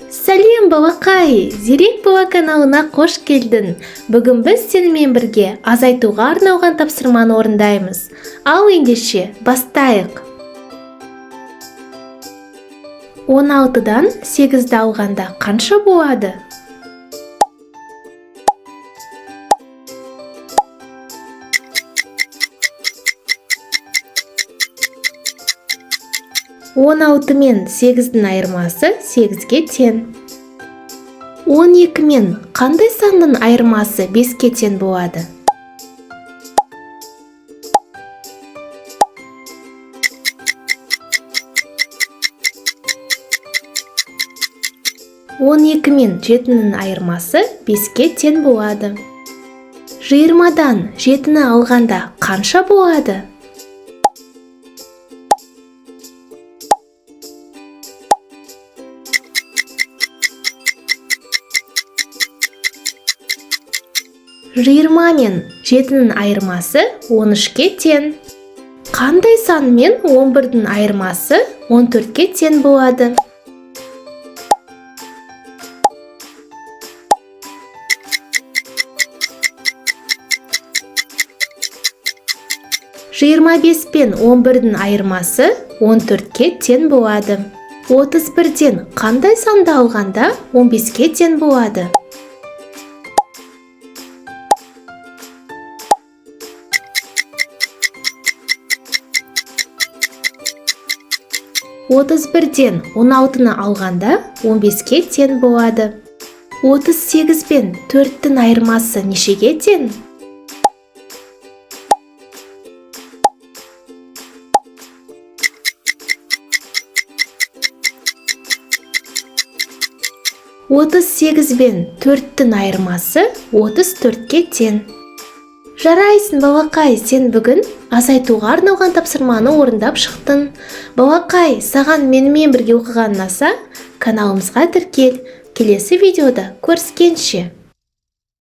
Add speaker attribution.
Speaker 1: Сәлем балақай, Зерек бала каналына қош келдің. Бүгін біз сенімен бірге азайтуға арналған тапсырманы орындаймыз. Ал ендеше, бастайық. 16-дан 8-ді алғанда қанша болады? Он алты мен 8-дің айырмасы 8-ге тең. 12 мен қандай санның айырмасы 5-ге тең болады? Он екі мен 7-ның айырмасы 5-ге тең болады. 20-дан 7-ні алғанда қанша болады? Жиырма мен 7-ның айырмасы 13-ге тең. Қандай сан мен 11-дің айырмасы 14-ге тең болады? Жиырма бес пен 11-дің айырмасы 14-ге тең болады. 31-ден қандай санды алғанда 15-ге тең болады? Отыз бірден 16-ны алғанда 15-ге тең болады. 38 пен 4-дің айырмасы нешеге тең? Отыз сегіз бен 4-дің айырмасы 34-ге тең. Жарайсың балақай, сен бүгін азайтуға арналған тапсырманы орындап шықтың. Балақай, саған менімен бірге оқыған ұнаса, каналымызға тіркел. Келесі видеода көріскенше.